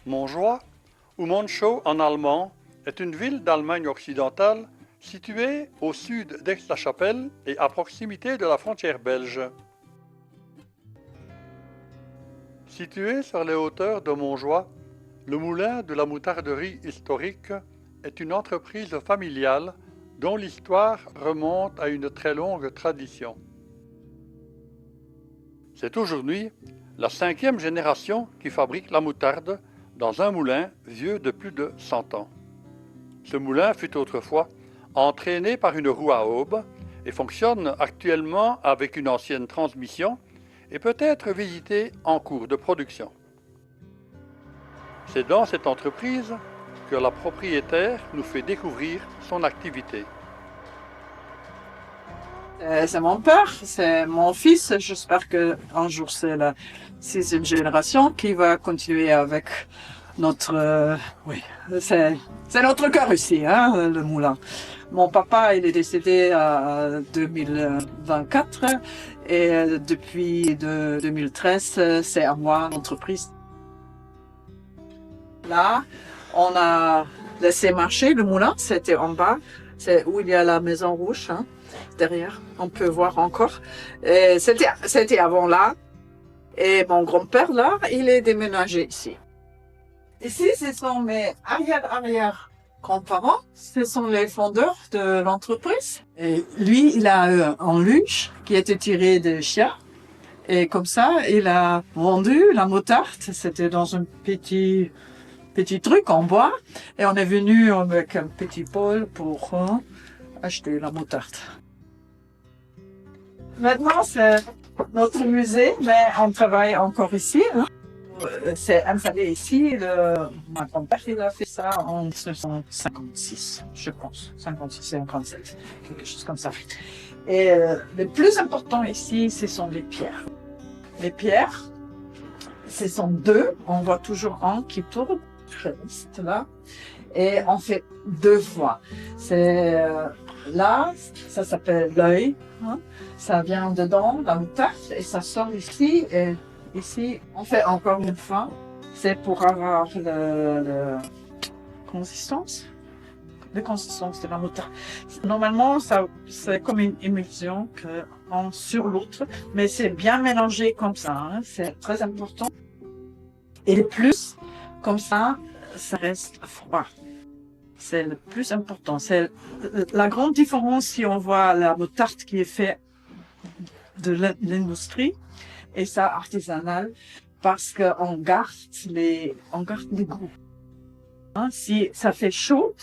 Montjoie, ou Monschau en allemand, est une ville d'Allemagne occidentale située au sud d'Aix-la-Chapelle et à proximité de la frontière belge. Situé sur les hauteurs de Montjoie, le moulin de la moutarderie historique est une entreprise familiale dont l'histoire remonte à une très longue tradition. C'est aujourd'hui la 5e génération qui fabrique la moutarde dans un moulin vieux de plus de 100 ans. Ce moulin fut autrefois entraîné par une roue à aubes et fonctionne actuellement avec une ancienne transmission et peut être visité en cours de production. C'est dans cette entreprise que la propriétaire nous fait découvrir son activité. C'est mon père, c'est mon fils. J'espère qu'un jour c'est la 6e génération qui va continuer avec notre... oui, c'est notre cœur ici, hein, le moulin. Mon papa, il est décédé en 2024 et depuis 2013, c'est à moi l'entreprise. Là, on a laissé marcher le moulin, c'était en bas, c'est où il y a la maison rouge, hein, derrière, on peut voir encore. C'était avant là, et mon grand-père là, il est déménagé ici. Ici, ce sont mes arrière-grands-parents, ce sont les fondeurs de l'entreprise. Et lui, il a un luge qui était tiré de chien. Et comme ça, il a vendu la moutarde. C'était dans un petit truc en bois. Et on est venu avec un petit pôle pour acheter la moutarde. Maintenant, c'est notre musée, mais on travaille encore ici. Hein. C'est installé ici. Mon grand-père, il a fait ça en 1956, je pense. 56 et 57, quelque chose comme ça. Et le plus important ici, ce sont les pierres. Les pierres, ce sont deux. On voit toujours un qui tourne, là. Et on fait 2 fois. C'est là, ça s'appelle l'œil. Hein. Ça vient dedans, la moutarde, et ça sort ici. Et ici, on fait encore une fois. C'est pour avoir la consistance de la moutarde. Normalement, c'est comme une émulsion sur l'autre, mais c'est bien mélangé comme ça. Hein. C'est très important. Et le plus, comme ça reste froid. C'est le plus important. C'est la grande différence si on voit la moutarde qui est faite de l'industrie et ça artisanal, parce qu'on garde les goûts. Hein, si ça fait chaud,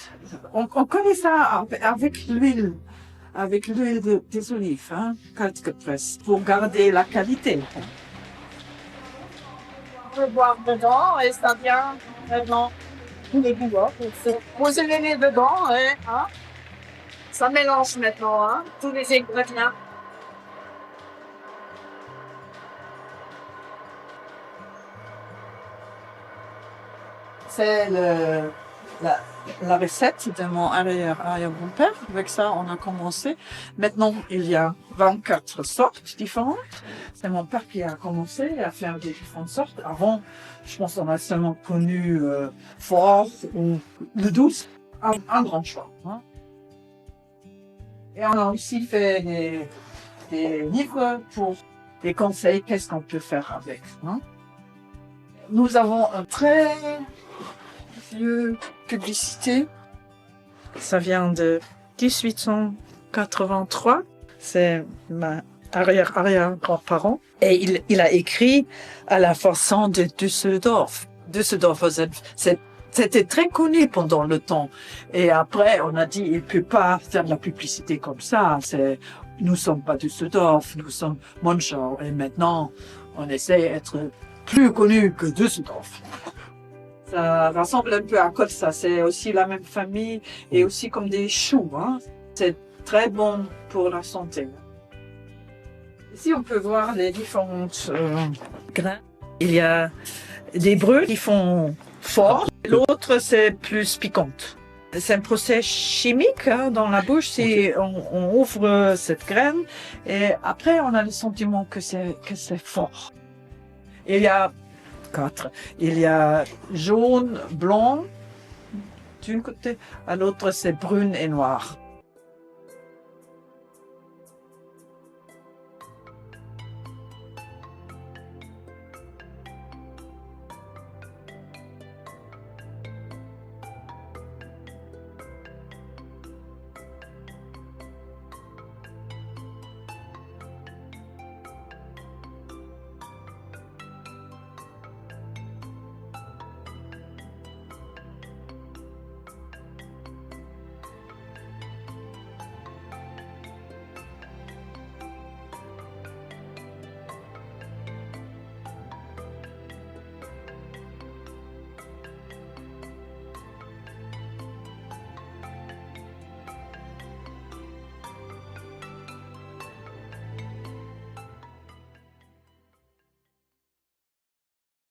on connaît ça avec l'huile des olives, hein, Kaltgepresst, pour garder la qualité. On peut boire dedans et ça vient vraiment tous les goûts. Posez les nez dedans et hein, ça mélange maintenant, hein, tous les ingrédients. C'est la recette de mon arrière-grand-père. Avec ça, on a commencé. Maintenant, il y a 24 sortes différentes. C'est mon père qui a commencé à faire des différentes sortes. Avant, je pense qu'on a seulement connu fort ou le douce. Un grand choix. Hein. Et on a aussi fait des livres pour des conseils, qu'est-ce qu'on peut faire avec. Hein. Nous avons un très vieux publicité. Ça vient de 1883. C'est ma arrière-grand-parent. Et il a écrit à la façon de Düsseldorf. Düsseldorf, c'était très connu pendant le temps. Et après, on a dit, il peut pas faire de la publicité comme ça. Nous sommes pas Düsseldorf, nous sommes Monschau. Et maintenant, on essaie d'être plus connu que Düsseldorf. Ça ressemble un peu à quoi ça. C'est aussi la même famille et aussi comme des choux. Hein. C'est très bon pour la santé. Ici, on peut voir les différentes grains. Il y a des bruns qui font fort. L'autre, c'est plus piquante. C'est un procès chimique hein, dans la bouche. Si on ouvre cette graine et après, on a le sentiment que c'est fort. Il y a quatre. Il y a jaune, blanc d'un côté, à l'autre c'est brune et noire.